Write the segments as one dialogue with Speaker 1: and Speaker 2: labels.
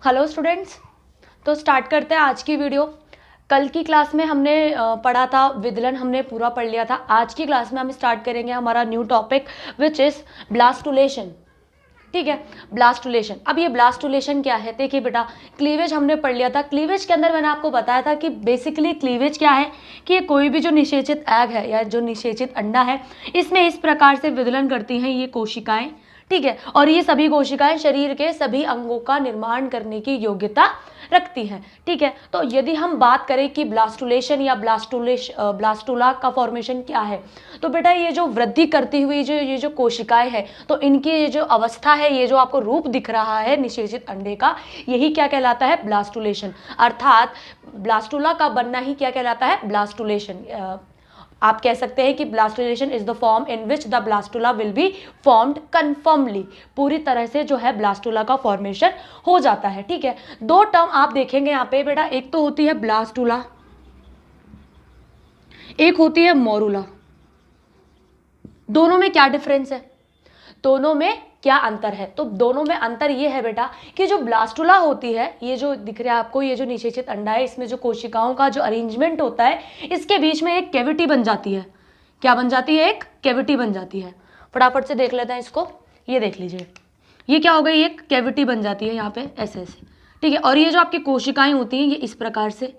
Speaker 1: Hello students, तो start करते हैं आज की वीडियो। कल की क्लास में हमने पढ़ा था विदलन, हमने पूरा पढ़ लिया था। आज की क्लास में हम स्टार्ट करेंगे हमारा new topic which is blastulation. ठीक है, ब्लास्टुलेशन। अब ये ब्लास्टुलेशन क्या है? देखिए बेटा, क्लीवेज हमने पढ़ लिया था। क्लीवेज के अंदर मैंने आपको बताया था कि बेसिकली क्लीवेज क्या है कि ये कोई भी जो निषेचित एग है या जो निषेचित अंडा है, इसमें इस प्रकार से विदलन करती हैं ये कोशिकाएं। ठीक है, और ये सभी कोशिकाएं शरीर के सभी अंगों का निर्माण करने की योग्यता रखती हैं। ठीक है, तो यदि हम बात करें कि ब्लास्टुलेशन या ब्लास्टुला का फॉर्मेशन क्या है, तो बेटा ये जो वृद्धि करती हुई ये जो कोशिकाएं हैं, तो इनकी ये जो अवस्था है, ये जो आपको रूप दिख रहा है निषेचित अंडे का, यही क्या कहलाता है? ब्लास्टुलेशन। अर्थात ब्लास्टुला का बनना ही क्या कहलाता है? ब्लास्टुलेशन। आप कह सकते हैं कि blastulation is the form in which the blastula will be formed confirmly. पूरी तरह से जो है ब्लास्टुला का फॉर्मेशन हो जाता है। ठीक है, दो टर्म आप देखेंगे यहाँ पे बेटा, एक तो होती है ब्लास्टुला, एक होती है मोरुला। दोनों में क्या डिफरेंस है? दोनों में क्या अंतर है? तो दोनों में अंतर ये है बेटा कि जो ब्लास्टुला होती है, ये जो दिख रहा है आपको, ये जो निषेचित अंडा है, इसमें जो कोशिकाओं का जो अरेंजमेंट होता है, इसके बीच में एक कैविटी बन जाती है। क्या बन जाती है? एक कैविटी बन जाती है। फटाफट से देख लेते हैं इसको। ये देख लीजिए, ये क्या हो गई? एक कैविटी बन जाती है यहाँ पे ऐसे ऐसे। ठीक है, और ये जो आपकी कोशिकाएं होती हैं, ये इस प्रकार से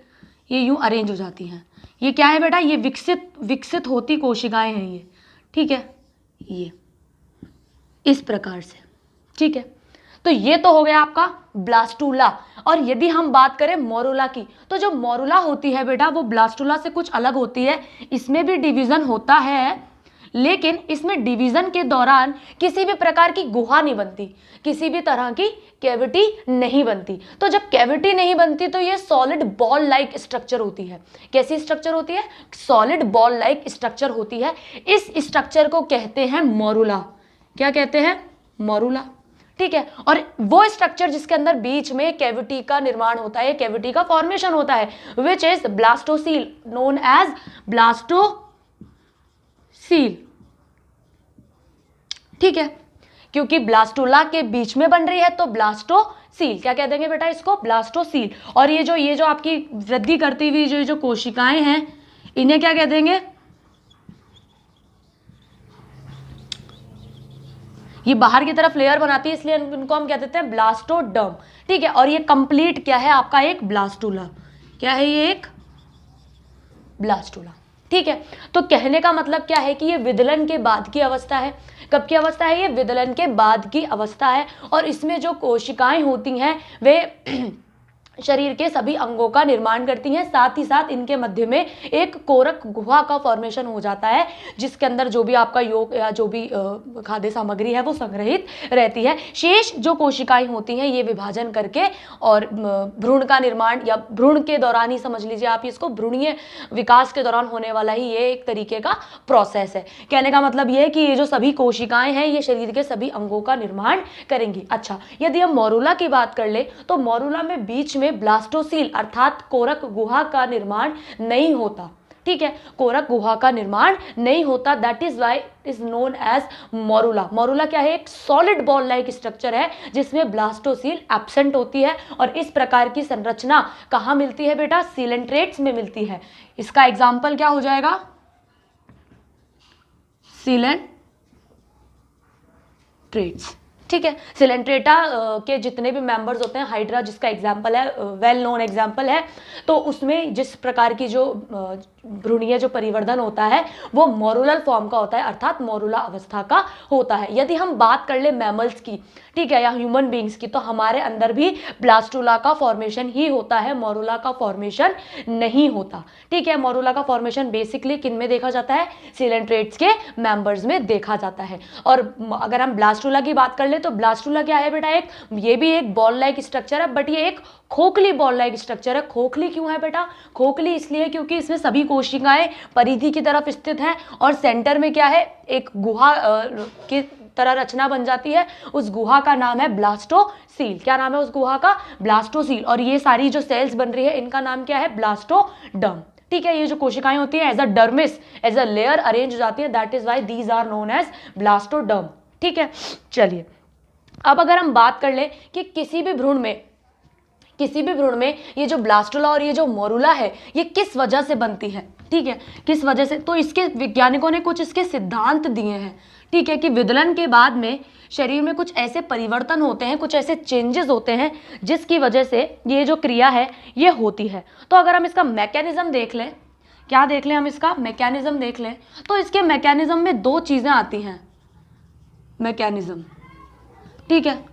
Speaker 1: ये यूं अरेंज हो जाती हैं। ये क्या है बेटा? ये विकसित होती कोशिकाएं हैं ये। ठीक है, ये इस प्रकार से। ठीक है, तो ये तो हो गया आपका ब्लास्टुला। और यदि हम बात करें मोरुला की, तो जो मोरुला होती है बेटा, वो ब्लास्टुला से कुछ अलग होती है। इसमें भी डिवीजन होता है, लेकिन इसमें डिवीजन के दौरान किसी भी प्रकार की गुहा नहीं बनती, किसी भी तरह की कैविटी नहीं बनती। तो जब कैविटी नहीं बनती तो ये सॉलिड बॉल लाइक स्ट्रक्चर होती है। कैसी स्ट्रक्चर होती है? सॉलिड बॉल लाइक स्ट्रक्चर होती है। इस स्ट्रक्चर को कहते हैं मोरुला। क्या कहते हैं? मोरुला। ठीक है, और वो स्ट्रक्चर जिसके अंदर बीच में कैविटी का निर्माण होता है, कैविटी का फॉर्मेशन होता है, which is blastocoel, known as blastocoel. ठीक है, क्योंकि ब्लास्टुला के बीच में बन रही है तो ब्लास्टोसील। क्या कह देंगे बेटा इसको? ब्लास्टोसील। और ये जो आपकी वृद्धि करती हुई जो कोशिकाएं हैं, इन्हें क्या कह देंगे? ये बाहर की तरफ लेयर बनाती है, इसलिए इनको हम कह देते हैं ब्लास्टोडर्म। ठीक है, और ये कंप्लीट क्या है आपका? एक ब्लास्टुला। क्या है ये? एक ब्लास्टुला। ठीक है, तो कहने का मतलब क्या है कि ये विदलन के बाद की अवस्था है। कब की अवस्था है? ये विदलन के बाद की अवस्था है। और इसमें जो कोशिकाएं होती हैं वे शरीर के सभी अंगों का निर्माण करती हैं। साथ ही साथ इनके मध्य में एक कोरक गुहा का फॉर्मेशन हो जाता है, जिसके अंदर जो भी आपका योग या जो भी खाद्य सामग्री है वो संग्रहित रहती है। शेष जो कोशिकाएं होती हैं ये विभाजन करके और भ्रूण का निर्माण, या भ्रूण के दौरान ही समझ लीजिए आप इसको, भ्रूणीय विकास के दौरान होने वाला ही ये एक तरीके का प्रोसेस है। कहने का मतलब ये है कि ये जो सभी कोशिकाएं हैं ये शरीर के सभी अंगों का निर्माण करेंगी। अच्छा, यदि हम मोरुला की बात कर ले तो मोरुला में बीच में ब्लास्टोसील अर्थात कोरक गुहा का निर्माण नहीं होता। ठीक है, कोरक गुहा का निर्माण नहीं होता। That is why is known as morula. Morula क्या है? एक सॉलिड बॉल लाइक स्ट्रक्चर है जिसमें ब्लास्टोसील एब्सेंट होती है। और इस प्रकार की संरचना कहां मिलती है बेटा? सीलेंट्रेट्स में मिलती है। इसका एग्जाम्पल क्या हो जाएगा? सीलेंट्रेट्स। ठीक है, सिलेंट्रेटा के जितने भी मेंबर्स होते हैं, हाइड्रा जिसका एग्जाम्पल है, वेल नोन एग्जाम्पल है, तो उसमें जिस प्रकार की जो भ्रूणीय जो परिवर्धन होता है वो मोरुलर फॉर्म का होता है, अर्थात मोरुला अवस्था का होता है। यदि हम बात कर ले मैमल्स की, ठीक है, या ह्यूमन बींग्स की, तो हमारे अंदर भी ब्लास्टुला का फॉर्मेशन ही होता है, मोरुला का फॉर्मेशन नहीं होता। ठीक है, मोरुला का फॉर्मेशन बेसिकली किन में देखा जाता है? सिलेंट्रेट्स के मेंबर्स में देखा जाता है। और अगर हम ब्लास्टुला की बात कर ले तो ब्लास्टुला क्या है बेटा? ये भी एक बॉल लाइक स्ट्रक्चर है, बट ये एक खोखली बॉल लाइक स्ट्रक्चर है। खोखली क्यों है बेटा? खोखली इसलिए क्योंकि इसमें सभी कोशिकाएं परिधि की तरफ स्थित हैं और सेंटर में क्या है? एक गुहा की तरह रचना बन जाती है। उस गुहा का नाम है ब्लास्टोसील। क्या नाम है उस गुहा का? ब्लास्टोसील। और ये सारी जो सेल्स बन रही है इनका नाम क्या है? ब्लास्टोडर्म। ठीक है, ये जो कोशिकाएं होती हैं as a dermis, as a layer arrange हो जाती है। That is why these are known as blastoderm. ठीक है, चलिए अब अगर हम बात कर ले कि किसी भी भ्रूण में किसी भी भ्रूण में ये जो ब्लास्टुला और ये जो मोरुला है ये किस वजह से बनती है, ठीक है, किस वजह से। तो इसके वैज्ञानिकों ने कुछ इसके सिद्धांत दिए हैं, ठीक है, कि विदलन के बाद में शरीर में कुछ ऐसे परिवर्तन होते हैं, कुछ ऐसे चेंजेस होते हैं जिसकी वजह से ये जो क्रिया है ये होती है। तो अगर हम इसका मैकेनिज्म देख लें, क्या देख लें हम, इसका मैकेनिज्म देख लें, तो इसके मैकेनिज्म में दो चीजें आती हैं, मैकेनिज्म, ठीक है,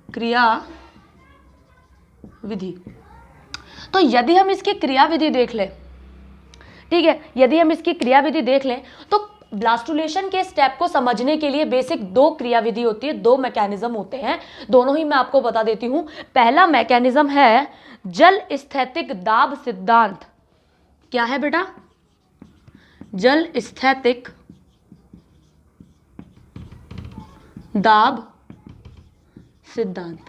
Speaker 1: क्रिया विधि। तो यदि हम इसकी क्रिया विधि देख लें, ठीक है, यदि हम इसकी क्रिया विधि देख लें तो ब्लास्टुलेशन के स्टेप को समझने के लिए बेसिक दो क्रिया विधि होती है, दो मैकेनिज्म होते हैं, दोनों ही मैं आपको बता देती हूं। पहला मैकेनिज्म है जल स्थैतिक दाब सिद्धांत। क्या है बेटा? जल स्थैतिक दाब सिद्धांत।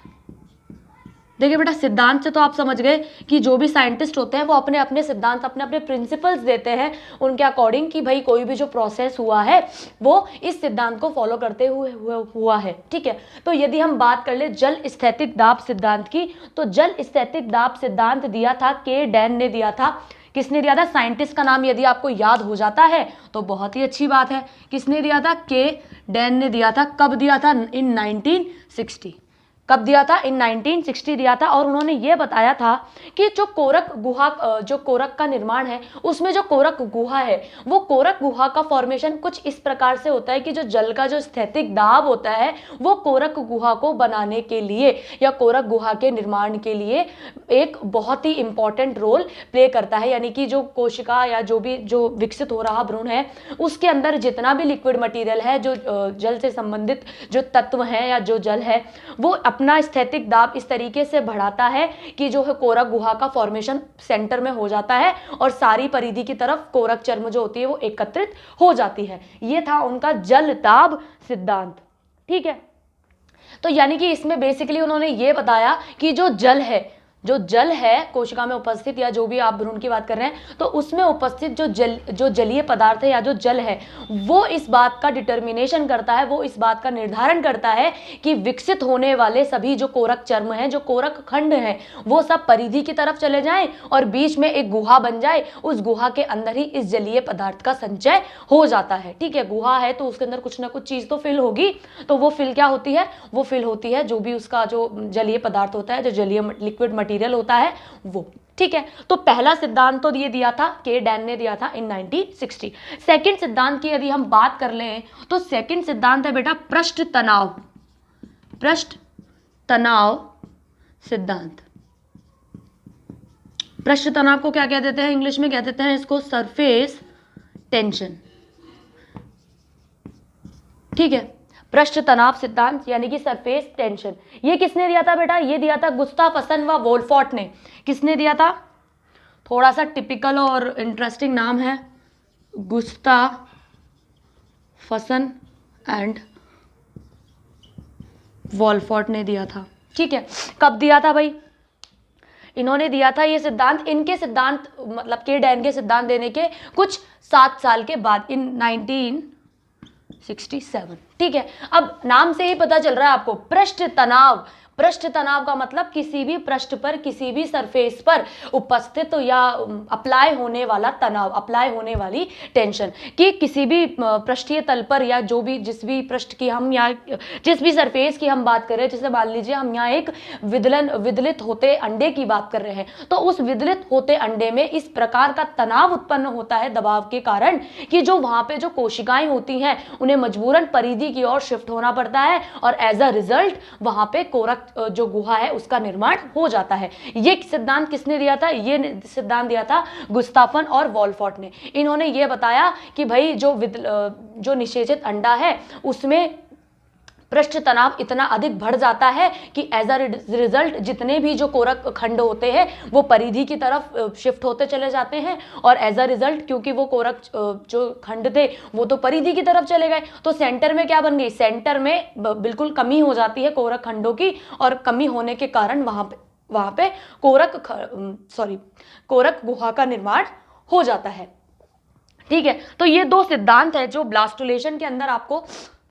Speaker 1: देखिए बेटा, सिद्धांत से तो आप समझ गए कि जो भी साइंटिस्ट होते हैं वो अपने अपने सिद्धांत, अपने अपने प्रिंसिपल्स देते हैं उनके अकॉर्डिंग कि भाई कोई भी जो प्रोसेस हुआ है वो इस सिद्धांत को फॉलो करते हुए हुआ है, ठीक है। तो यदि हम बात कर ले जल स्थैतिक दाब सिद्धांत की, तो जल स्थैतिक दाब सिद्धांत दिया था के डैन ने दिया था। किसने दिया था? साइंटिस्ट का नाम यदि आपको याद हो जाता है तो बहुत ही अच्छी बात है। किसने दिया था? के डैन ने दिया था। कब दिया था? इन 1960। कब दिया था? इन 1960 दिया था। और उन्होंने ये बताया था कि जो कोरक गुहा, जो कोरक का निर्माण है उसमें जो कोरक गुहा है वो कोरक गुहा का फॉर्मेशन कुछ इस प्रकार से होता है कि जो जल का जो स्थैतिक दाब होता है वो कोरक गुहा को बनाने के लिए या कोरक गुहा के निर्माण के लिए एक बहुत ही इंपॉर्टेंट रोल प्ले करता है। यानी कि जो कोशिका या जो भी जो विकसित हो रहा भ्रूण है उसके अंदर जितना भी लिक्विड मटीरियल है, जो जल से संबंधित जो तत्व हैं या जो जल है, वो अपना स्थैतिक दाब इस तरीके से बढ़ाता है कि जो है कोरक गुहा का फॉर्मेशन सेंटर में हो जाता है और सारी परिधि की तरफ कोरक चर्म जो होती है वो एकत्रित हो जाती है। ये था उनका जल दाब सिद्धांत, ठीक है। तो यानी कि इसमें बेसिकली उन्होंने ये बताया कि जो जल है कोशिका में उपस्थित या जो भी आप भ्रूण की बात कर रहे हैं तो उसमें उपस्थित जो जलीय पदार्थ है या जो जल है वो इस बात का डिटर्मिनेशन करता है, वो इस बात का निर्धारण करता है कि विकसित होने वाले सभी जो कोरक चर्म हैं, जो कोरक खंड हैं, वो सब परिधि की तरफ चले जाएं और बीच में एक गुहा बन जाए। उस गुहा के अंदर ही इस जलीय पदार्थ का संचय हो जाता है, ठीक है। गुहा है तो उसके अंदर कुछ ना कुछ चीज तो फिल होगी, तो वो फिल क्या होती है? वो फिल होती है जो भी उसका जो जलीय पदार्थ होता है, जो जलीय लिक्विड मटीरियल होता है वो, ठीक है। तो पहला सिद्धांत तो ये दिया था, के डैन ने दिया था इन 1960। सेकंड सिद्धांत की यदि हम बात कर लें तो सेकंड सिद्धांत है बेटा पृष्ठ तनाव सिद्धांत। पृष्ठ तनाव को क्या कह देते हैं? इंग्लिश में कह देते हैं इसको सरफेस टेंशन, ठीक है। पृष्ठ तनाव सिद्धांत यानी कि सरफेस टेंशन। ये किसने दिया था बेटा? ये दिया था गुस्ताफसन व वोल्फॉर्ट ने। किसने दिया था? थोड़ा सा टिपिकल और इंटरेस्टिंग नाम है, गुस्ताफसन एंड वोल्फॉर्ट ने दिया था, ठीक है। कब दिया था भाई? इन्होंने दिया था ये सिद्धांत, इनके सिद्धांत मतलब के डैन के सिद्धांत देने के कुछ 7 साल के बाद, इन 1967, ठीक है। अब नाम से ही पता चल रहा है आपको, पृष्ठ तनाव। पृष्ठ तनाव का मतलब किसी भी पृष्ठ पर, किसी भी सरफेस पर उपस्थित या अप्लाई होने वाला तनाव, अप्लाई होने वाली टेंशन, कि किसी भी पृष्ठीय तल पर या जो भी जिस भी पृष्ठ की हम या जिस भी सरफेस की हम बात कर रहे हैं, जैसे मान लीजिए हम यहाँ एक विदलित होते अंडे की बात कर रहे हैं, तो उस विदलित होते अंडे में इस प्रकार का तनाव उत्पन्न होता है दबाव के कारण कि जो वहां पे जो कोशिकाएं होती हैं उन्हें मजबूरन परिधि की ओर शिफ्ट होना पड़ता है और एज अ रिजल्ट वहां पे कोरक जो गुहा है उसका निर्माण हो जाता है। ये सिद्धांत किसने दिया था? ये सिद्धांत दिया था गुस्ताफन और वोल्फॉर्ट ने। इन्होंने ये बताया कि भाई जो निषेचित अंडा है उसमें पृष्ठ तनाव इतना अधिक बढ़ जाता है कि एज अ रिजल्ट जितने भी जो कोरक खंड होते हैं वो परिधि की तरफ शिफ्ट होते चले जाते हैं और एज अ रिजल्ट क्योंकि वो कोरक जो खंड थे वो तो परिधि की तरफ चले गए, तो सेंटर में क्या बन गई? सेंटर में बिल्कुल कमी हो जाती है कोरक खंडों की, और कमी होने के कारण वहां पे कोरक गुहा का निर्माण हो जाता है, ठीक है। तो ये दो सिद्धांत है जो ब्लास्टुलेशन के अंदर आपको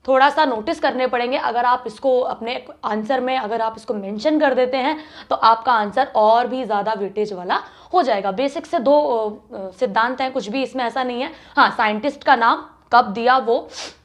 Speaker 1: थोड़ा सा नोटिस करने पड़ेंगे। अगर आप इसको अपने आंसर में अगर आप इसको मेंशन कर देते हैं तो आपका आंसर और भी ज़्यादा वेटेज वाला हो जाएगा। बेसिक से दो सिद्धांत हैं, कुछ भी इसमें ऐसा नहीं है। हाँ, साइंटिस्ट का नाम कब दिया वो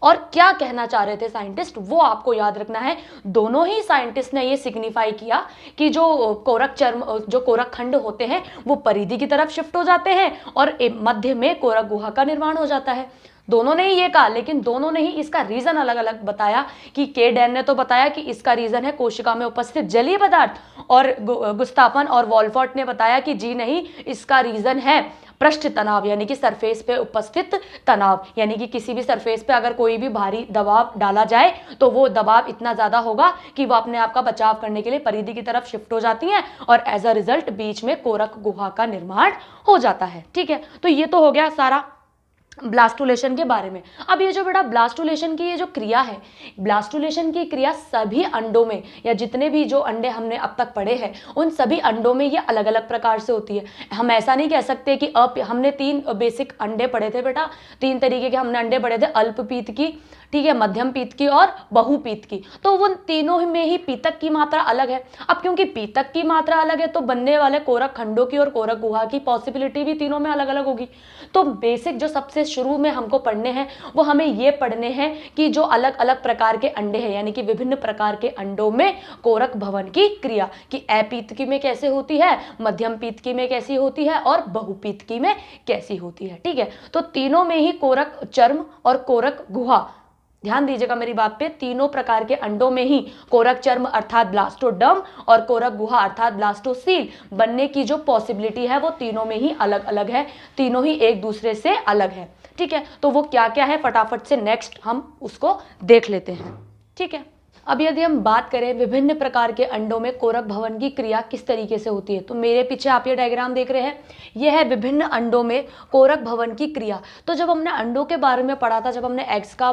Speaker 1: और क्या कहना चाह रहे थे साइंटिस्ट, वो आपको याद रखना है। दोनों ही साइंटिस्ट ने ये सिग्निफाई किया कि जो कोरक खंड होते हैं वो परिधि की तरफ शिफ्ट हो जाते हैं और मध्य में कोरक गुहा का निर्माण हो जाता है। दोनों ने ही ये कहा, लेकिन दोनों ने ही इसका रीजन अलग अलग बताया। कि के डैन ने तो बताया कि इसका रीजन है कोशिका में उपस्थित जलीय पदार्थ, और गुस्ताफन और वॉलफॉर्ट ने बताया कि जी नहीं, इसका रीजन है पृष्ठ तनाव, यानी कि सरफेस पे उपस्थित तनाव, यानी कि किसी भी सरफेस पे अगर कोई भी भारी दबाव डाला जाए तो वो दबाव इतना ज्यादा होगा कि वो अपने आप का बचाव करने के लिए परिधि की तरफ शिफ्ट हो जाती हैं और एज अ रिजल्ट बीच में कोरक गुहा का निर्माण हो जाता है। ठीक है, तो ये तो हो गया सारा ब्लास्टुलेशन के बारे में। अब ये जो बेटा ब्लास्टुलेशन की ये जो क्रिया है, ब्लास्टुलेशन की क्रिया सभी अंडों में, या जितने भी जो अंडे हमने अब तक पढ़े हैं उन सभी अंडों में ये अलग अलग प्रकार से होती है। हम ऐसा नहीं कह सकते कि हमने 3 बेसिक अंडे पढ़े थे बेटा, 3 तरीके के हमने अंडे पढ़े थे, अल्पपीत की, ठीक है, मध्यम पीत की और बहुपीत की। तो उन तीनों में ही पीतक की मात्रा अलग है। अब क्योंकि पीतक की मात्रा अलग है तो बनने वाले कोरक खंडों की और कोरक गुहा की पॉसिबिलिटी भी तीनों में अलग अलग होगी। तो बेसिक जो सबसे शुरू में हमको पढ़ने हैं वो हमें ये पढ़ने हैं कि जो अलग अलग प्रकार के अंडे हैं, यानी कि विभिन्न प्रकार के अंडों में कोरक भवन की क्रिया कि अपीतकी में कैसे होती है, मध्यम पीतकी में कैसी होती है और बहुपीतकी में कैसी होती है। ठीक है, तो तीनों में ही कोरक चर्म और कोरक गुहा, ध्यान दीजिएगा मेरी बात पे, तीनों प्रकार के अंडों में ही कोरक चर्म अर्थात ब्लास्टोडर्म और कोरक गुहा अर्थात ब्लास्टोसील बनने की जो पॉसिबिलिटी है वो तीनों में ही अलग अलग है, तीनों ही एक दूसरे से अलग है। ठीक है, तो वो क्या क्या है फटाफट से नेक्स्ट हम उसको देख लेते हैं। ठीक है, अब यदि हम बात करें विभिन्न प्रकार के अंडों में कोरक भवन की क्रिया किस तरीके से होती है, तो मेरे पीछे आप ये डायग्राम देख रहे हैं, यह है विभिन्न अंडों में कोरक भवन की क्रिया। तो जब हमने अंडों के बारे में पढ़ा था, जब हमने एग्स का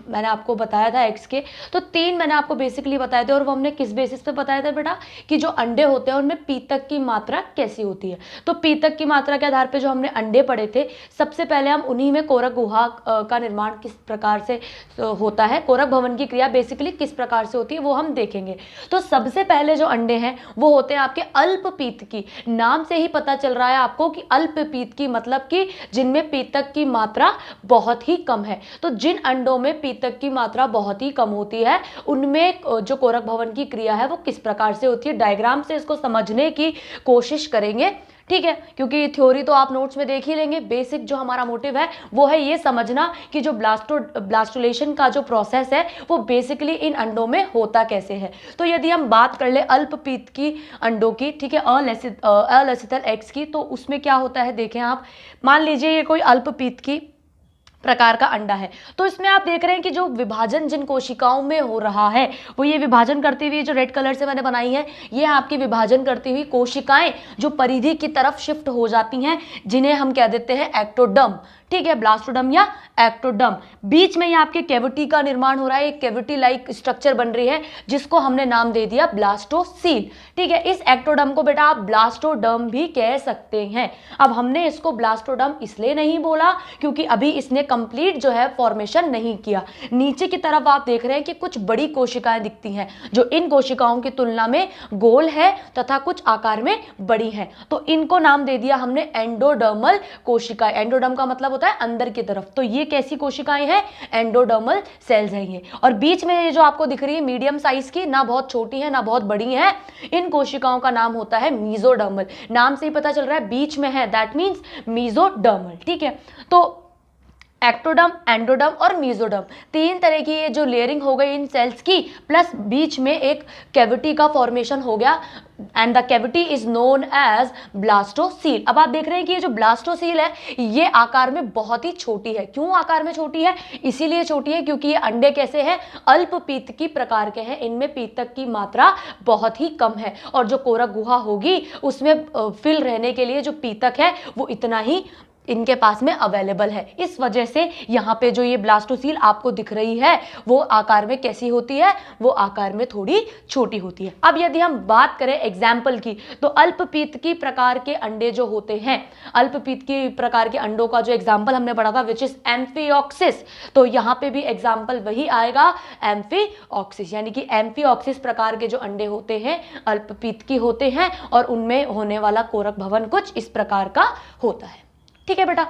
Speaker 1: मैंने आपको बताया था एग्स के, तो 3 मैंने आपको बेसिकली बताए थे और वो हमने किस बेसिस पे बताया था बेटा कि जो अंडे होते हैं उनमें पीतक की मात्रा कैसी होती है। तो पीतक की मात्रा के आधार पर जो हमने अंडे पढ़े थे, सबसे पहले हम उन्हीं में कोरक गुहा का निर्माण किस प्रकार से होता है, कोरक भवन की क्रिया बेसिकली किस प्रकार से होती है वो हम देखेंगे। तो सबसे पहले जो अंडे हैं वो होते हैं आपके अल्पपीतकी। नाम से ही पता चल रहा है आपको कि अल्पपीतकी मतलब कि जिनमें पीतक की मात्रा बहुत ही कम है। तो जिन अंडों में पीतक की मात्रा बहुत ही कम होती है उनमें जो कोरक भवन की क्रिया है वो किस प्रकार से होती है, डायग्राम से इसको समझने की कोशिश करेंगे। ठीक है, क्योंकि थ्योरी तो आप नोट्स में देख ही लेंगे, बेसिक जो हमारा मोटिव है वो है ये समझना कि जो ब्लास्टुलेशन का जो प्रोसेस है वो बेसिकली इन अंडों में होता कैसे है। तो यदि हम बात कर ले अल्पपीत की अंडों की, ठीक है, अलेसिथल एग्स की, तो उसमें क्या होता है देखें आप, मान लीजिए ये कोई अल्पपीत की प्रकार का अंडा है, तो इसमें आप देख रहे हैं कि जो विभाजन जिन कोशिकाओं में हो रहा है वो ये विभाजन करती हुई जो रेड कलर से मैंने बनाई है ये आपकी विभाजन करती हुई कोशिकाएं जो परिधि की तरफ शिफ्ट हो जाती हैं, जिन्हें हम कह देते हैं एक्टोडर्म। ठीक है, ब्लास्टोडर्म या एक्टोडर्म। बीच में ये आपके कैविटी का निर्माण हो रहा है, एक कैविटी लाइक स्ट्रक्चर बन रही है जिसको हमने नाम दे दिया ब्लास्टोसील। ठीक है, इस एक्टोडर्म को बेटा आप ब्लास्टोडर्म भी कह सकते हैं। अब हमने इसको ब्लास्टोडर्म इसलिए नहीं बोला क्योंकि अभी इसने कंप्लीट जो है फॉर्मेशन नहीं किया। नीचे की तरफ आप देख रहे हैं कि कुछ बड़ी कोशिकाएं दिखती हैं जो इन कोशिकाओं की तुलना में गोल है तथा कुछ आकार में बड़ी हैं, तो इनको नाम दे दिया हमने एंडोडर्मल कोशिकाएं। एंडोडर्म का मतलब होता है अंदर की तरफ, तो ये कैसी कोशिकाएं हैं, एंडोडर्मल सेल्स हैं ये। और बीच में ये जो आपको दिख रही है मीडियम साइज की, ना बहुत छोटी है ना बहुत बड़ी है, इन कोशिकाओं का नाम होता है मीजोडर्मल। नाम से ही पता चल रहा है बीच में है, दैट मींस मीजोडर्मल। ठीक है, तो एक्टोडर्म, एंडोडर्म और मीजोडर्म 3 तरह की ये जो लेयरिंग हो गई इन सेल्स की, प्लस बीच में एक कैविटी का फॉर्मेशन हो गया and the cavity is known as blastocoel. अब आप देख रहे हैं कि ये जो ब्लास्टोसील है ये आकार में बहुत ही छोटी है। क्यों आकार में छोटी है? इसीलिए छोटी है क्योंकि ये अंडे कैसे हैं, अल्पपीतकी प्रकार के हैं, इनमें पीतक की मात्रा बहुत ही कम है और जो कोरक गुहा होगी उसमें फिल रहने के लिए जो पीतक है वो इतना ही इनके पास में अवेलेबल है। इस वजह से यहाँ पे जो ये ब्लास्टोसील आपको दिख रही है वो आकार में कैसी होती है, वो आकार में थोड़ी छोटी होती है। अब यदि हम बात करें एग्जाम्पल की, तो अल्पपीतकी प्रकार के अंडे जो होते हैं, अल्पपीतकी प्रकार के अंडों का जो एग्जाम्पल हमने पढ़ा था विच इज एम्फिऑक्सिस, तो यहाँ पे भी एग्जाम्पल वही आएगा एम्फिऑक्सिस, यानी कि एम्फिऑक्सिस प्रकार के जो अंडे होते हैं अल्पपीतकी होते हैं और उनमें होने वाला कोरक भवन कुछ इस प्रकार का होता है। ठीक है बेटा,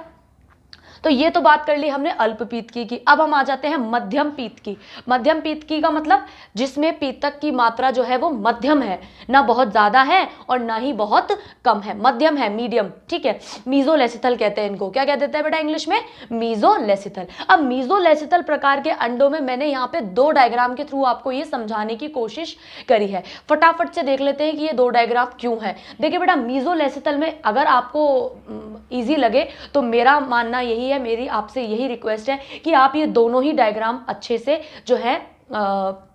Speaker 1: तो ये तो बात कर ली हमने अल्पपीतकी की। अब हम आ जाते हैं मध्यम पीतकी। मध्यम पीतकी का मतलब जिसमें पीतक की मात्रा जो है वो मध्यम है, ना बहुत ज्यादा है और ना ही बहुत कम है, मध्यम है, मीडियम। ठीक है, मीजोलेसिथल कहते हैं इनको। क्या कह देते हैं बेटा इंग्लिश में? मीजोलेसिथल। अब मीजोलेसिथल प्रकार के अंडों में मैंने यहाँ पे दो डायग्राम के थ्रू आपको ये समझाने की कोशिश करी है। फटाफट से देख लेते हैं कि ये दो डायग्राम क्यों है। देखिए बेटा, मीजोलेसिथल में अगर आपको ईजी लगे तो मेरा मानना यही है, मेरी आपसे यही रिक्वेस्ट है कि आप ये दोनों ही डायग्राम अच्छे से जो है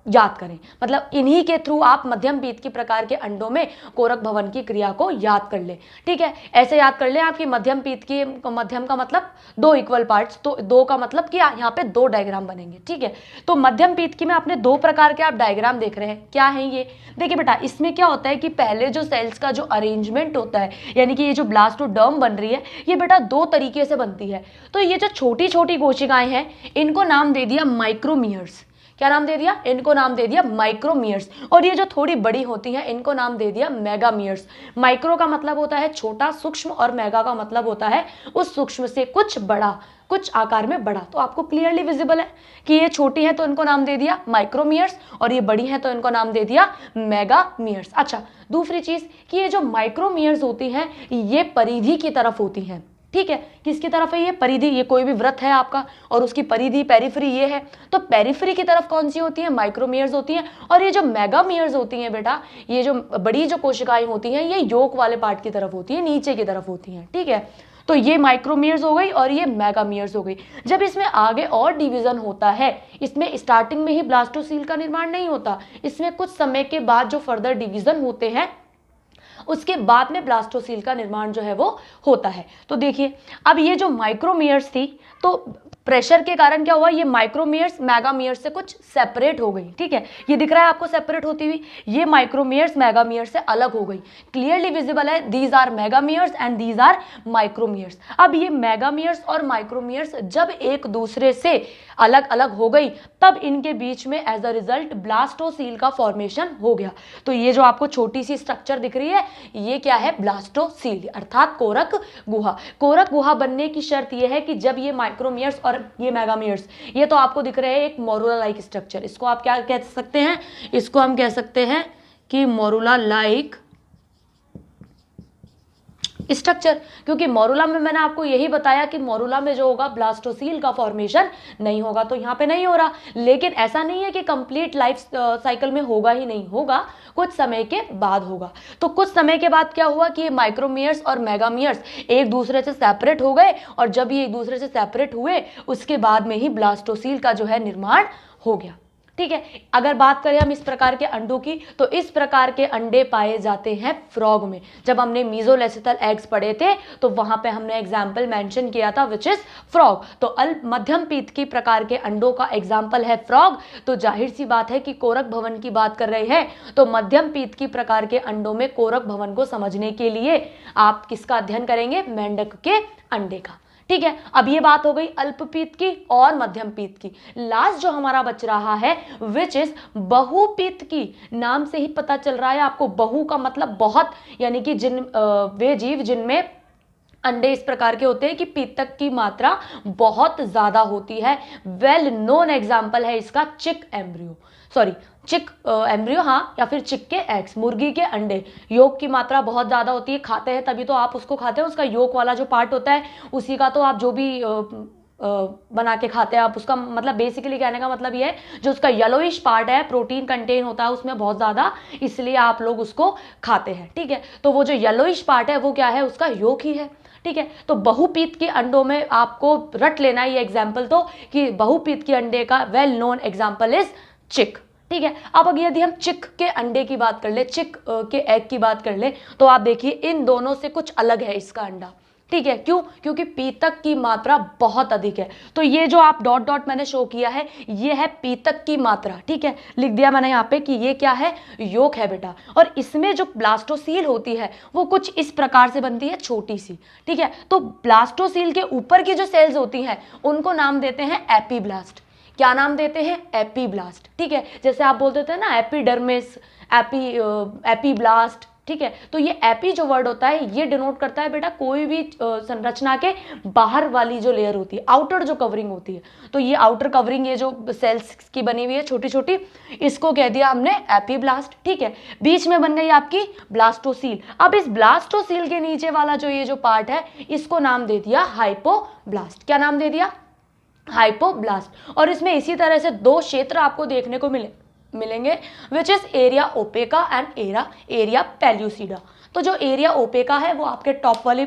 Speaker 1: याद करें। मतलब इन्हीं के थ्रू आप मध्यम पीतकी प्रकार के अंडों में कोरक भवन की क्रिया को याद कर लें। ठीक है, ऐसे याद कर लें आपकी मध्यम पीतकी, मध्यम का मतलब दो इक्वल पार्ट्स, तो दो का मतलब कि यहाँ पे दो डायग्राम बनेंगे। ठीक है, तो मध्यम पीतकी में आपने दो प्रकार के आप डायग्राम देख रहे हैं। क्या है ये? देखिए बेटा, इसमें क्या होता है कि पहले जो सेल्स का जो अरेंजमेंट होता है, यानी कि ये जो ब्लास्टोडर्म बन रही है, ये बेटा दो तरीके से बनती है। तो ये जो छोटी छोटी कोशिकाएं हैं इनको नाम दे दिया माइक्रोमियर्स। क्या नाम दे दिया? इनको नाम दे दिया माइक्रोमियर्स। और ये जो थोड़ी बड़ी होती हैं इनको नाम दे दिया मेगामियर्स। माइक्रो का मतलब होता है छोटा, सूक्ष्म, और मेगा का मतलब होता है उस सूक्ष्म से कुछ बड़ा, कुछ आकार में बड़ा। तो आपको क्लियरली विजिबल है कि ये छोटी है तो इनको नाम दे दिया माइक्रोमियर्स और ये बड़ी है तो इनको नाम दे दिया मेगामियर्स। अच्छा, दूसरी चीज कि ये जो माइक्रोमियर्स होती हैं ये परिधि की तरफ होती हैं। ठीक है, किसकी तरफ है? ये परिधि। ये कोई भी वृत्त है आपका और उसकी परिधि, पेरिफेरी ये है, तो पेरिफेरी की तरफ कौन सी होती है? माइक्रोमियर्स होती हैं। और ये जो मेगामियर्स होती हैं बेटा, ये जो बड़ी जो कोशिकाएं होती हैं ये योक वाले पार्ट की तरफ होती है, नीचे की तरफ होती हैं। ठीक है, तो ये माइक्रोमियर्स हो गई और ये मेगामियर्स हो गई। जब इसमें आगे और डिवीजन होता है, इसमें स्टार्टिंग में ही ब्लास्टोसील का निर्माण नहीं होता, इसमें कुछ समय के बाद जो फर्दर डिवीजन होते हैं उसके बाद में ब्लास्टोसील का निर्माण जो है वो होता है। तो देखिए, अब ये जो माइक्रोमियर्स थी तो प्रेशर के कारण क्या हुआ, ये माइक्रोमियर्स मेगामियर्स से कुछ सेपरेट हो गई। ठीक है, ये दिख रहा है आपको सेपरेट होती हुई, ये माइक्रोमियर्स मेगामियर्स से अलग हो गई। क्लियरली विजिबल है, these are megameres and these are micromeres. अब ये मेगामियर्स और माइक्रोमियर्स जब एक दूसरे से अलग अलग हो गई तब इनके बीच में एज अ रिजल्ट ब्लास्टोसील का फॉर्मेशन हो गया। तो ये जो आपको छोटी सी स्ट्रक्चर दिख रही है ये क्या है? ब्लास्टोसील, अर्थात कोरक गुहा। कोरक गुहा बनने की शर्त यह है कि जब ये माइक्रोमियर्स और ये मेगामियर्स, ये तो आपको दिख रहे हैं एक मोरुला लाइक स्ट्रक्चर, इसको आप क्या कह सकते हैं? इसको हम कह सकते हैं कि मोरुला लाइक स्ट्रक्चर, क्योंकि मोरुला में मैंने आपको यही बताया कि मोरुला में जो होगा ब्लास्टोसील का फॉर्मेशन नहीं होगा, तो यहाँ पे नहीं हो रहा। लेकिन ऐसा नहीं है कि कंप्लीट लाइफ साइकिल में होगा ही नहीं, होगा, कुछ समय के बाद होगा। तो कुछ समय के बाद क्या हुआ कि ये माइक्रोमियर्स और मेगामियर्स एक दूसरे से सेपरेट हो गए और जब ये एक दूसरे से सेपरेट हुए उसके बाद में ही ब्लास्टोसील का जो है निर्माण हो गया। ठीक है, अगर बात करें हम इस प्रकार के अंडों की तो इस प्रकार के अंडे पाए जाते हैं फ्रॉग में। जब हमने मीजोलेसिथल एग्स पढ़े थे तो वहां पे हमने एग्जाम्पल मेंशन किया था विच इज फ्रॉग। तो अल्प मध्यम पीतकी प्रकार के अंडों का एग्जाम्पल है फ्रॉग। तो जाहिर सी बात है कि कोरक भवन की बात कर रहे हैं तो मध्यम पीतकी प्रकार के अंडों में कोरक भवन को समझने के लिए आप किसका अध्ययन करेंगे? मेंढक के अंडे का। ठीक है, अब ये बात हो गई अल्पपीत की और मध्यम पीत की। लास्ट जो हमारा बच रहा है विच इज बहुपीत की। नाम से ही पता चल रहा है आपको, बहु का मतलब बहुत, यानी कि जिन वे जीव जिनमें अंडे इस प्रकार के होते हैं कि पीतक की मात्रा बहुत ज्यादा होती है। वेल नोन एग्जाम्पल है इसका चिक एम्ब्रियो, सॉरी चिक एम्ब्रियो, हाँ, या फिर चिक के एग्स, मुर्गी के अंडे। योग की मात्रा बहुत ज़्यादा होती है, खाते हैं तभी तो आप उसको खाते हैं, उसका योग वाला जो पार्ट होता है उसी का तो आप जो भी बना के खाते हैं आप, उसका मतलब बेसिकली कहने का मतलब ये है जो उसका येलोइश पार्ट है प्रोटीन कंटेन होता है उसमें बहुत ज़्यादा, इसलिए आप लोग उसको खाते हैं। ठीक है, तो वो जो येलोइश पार्ट है वो क्या है? उसका योग ही है। ठीक है, तो बहुपीत के अंडों में आपको रट लेना ये एग्जाम्पल तो कि बहुपीत के अंडे का वेल नोन एग्जाम्पल इज चिक। ठीक है, अब अगर यदि हम चिक के अंडे की बात कर ले, चिक के एग की बात कर ले तो आप देखिए इन दोनों से कुछ अलग है इसका अंडा। ठीक है, क्यों? क्योंकि पीतक की मात्रा बहुत अधिक है। तो ये जो आप डॉट डॉट मैंने शो किया है, ये है पीतक की मात्रा। ठीक है, लिख दिया मैंने यहाँ पे कि ये क्या है, यॉक है बेटा। और इसमें जो ब्लास्टोसील होती है वो कुछ इस प्रकार से बनती है, छोटी सी। ठीक है, तो ब्लास्टोसील के ऊपर की जो सेल्स होती हैं उनको नाम देते हैं एपीब्लास्ट। क्या नाम देते हैं? एपीब्लास्ट। ठीक है, जैसे आप बोल देते हैं ना एपिडर्मिस, एपीब्लास्ट। ठीक है, तो ये एपी जो वर्ड होता है ये डिनोट करता है बेटा कोई भी संरचना के बाहर वाली जो लेयर होती है, आउटर जो कवरिंग होती है। तो ये आउटर कवरिंग, ये जो सेल्स की बनी हुई है छोटी छोटी, इसको कह दिया हमने एपीब्लास्ट। ठीक है, बीच में बन गई आपकी ब्लास्टोसील। अब इस ब्लास्टोसील के नीचे वाला जो ये जो पार्ट है इसको नाम दे दिया हाइपोब्लास्ट। क्या नाम दे दिया? हाइपोब्लास्ट। और इसमें इसी तरह से दो क्षेत्र आपको देखने को मिलेंगे, which is area ओपेका and area pellucida. तो जो एरिया ओपेका है वो आपके टॉप वाली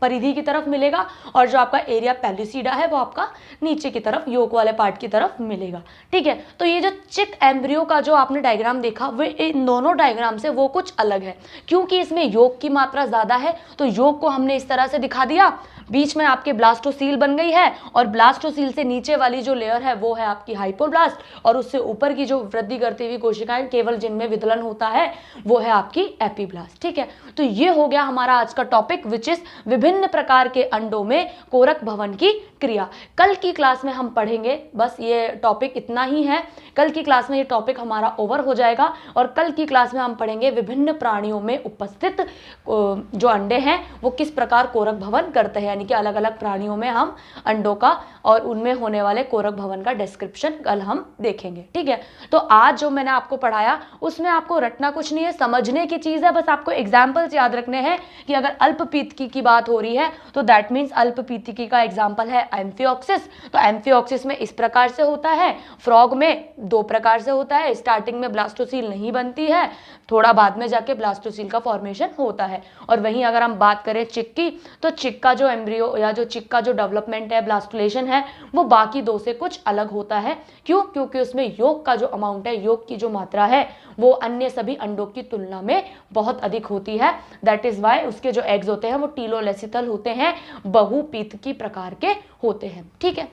Speaker 1: परिधि की तरफ मिलेगा, और जो आपका एरिया पेल्यूसिडा है वो आपका नीचे की तरफ, योक वाले पार्ट की तरफ मिलेगा। ठीक है, तो ये जो चिक एम्ब्रियो का जो आपने डायग्राम देखा, वो इन दोनों डायग्राम से वो कुछ अलग है, क्योंकि इसमें योक की मात्रा ज़्यादा है। तो योक को हमने इस तरह से दिखा दिया, बीच में आपके ब्लास्टोसील बन गई है, और ब्लास्टोसील से नीचे वाली जो लेयर है वो है आपकी हाइपोब्लास्ट, और उससे ऊपर की जो वृद्धि करती हुई कोशिकाएं केवल जिनमें विदलन होता है वो है आपकी एपीब्लास्ट। ठीक है, तो ये हो गया हमारा आज का टॉपिक, विच इज विभिन्न प्रकार के अंडों में कोरक भवन की क्रिया। कल की क्लास में हम पढ़ेंगे, बस ये टॉपिक इतना ही है। कल की क्लास में ये टॉपिक हमारा ओवर हो जाएगा, और कल की क्लास में हम पढ़ेंगे विभिन्न प्राणियों में उपस्थित जो अंडे हैं वो किस प्रकार कोरक भवन करते हैं, यानी कि अलग अलग प्राणियों में हम अंडों का और उनमें होने वाले कोरक भवन का डिस्क्रिप्शन कल हम देखेंगे। ठीक है, तो आज जो मैंने आपको पढ़ाया उसमें आपको रटना कुछ नहीं है, समझने की चीज है। बस आपको एग्जाम्पल्स याद रखने हैं कि अगर अल्पपीतकी की बात हो रही है तो दैट मीन्स अल्पपीतकी का एग्जाम्पल है एम्फिओक्सिस। तो एम्फिओक्सिस में इस प्रकार से होता है, फ्रॉग में दो प्रकार से होता है, स्टार्टिंग में ब्लास्टोसील नहीं बनती है, थोड़ा बाद में जाके ब्लास्टोसील का फॉर्मेशन होता है। और वहीं अगर हम बात करें चिक की, तो चिक का जो एम्ब्रियो या जो चिक का जो डेवलपमेंट है, ब्लास्टुलेशन है, वो बाकी दो से कुछ अलग होता है। क्यों? क्योंकि उसमें योग का जो अमाउंट है, योग की जो मात्रा है वो अन्य सभी अंडों की तुलना में बहुत अधिक होती है। दैट इज वाई उसके जो एग्स होते हैं वो टीलोलेसिथल होते हैं, बहुपीतकी प्रकार के होते हैं। ठीक है,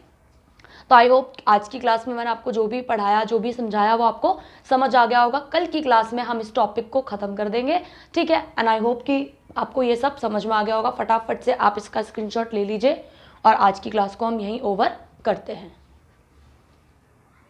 Speaker 1: तो आई होप आज की क्लास में मैंने आपको जो भी पढ़ाया, जो भी समझाया वो आपको समझ आ गया होगा। कल की क्लास में हम इस टॉपिक को खत्म कर देंगे। ठीक है, एंड आई होप कि आपको ये सब समझ में आ गया होगा। फटाफट से आप इसका स्क्रीनशॉट ले लीजिए, और आज की क्लास को हम यहीं ओवर करते हैं।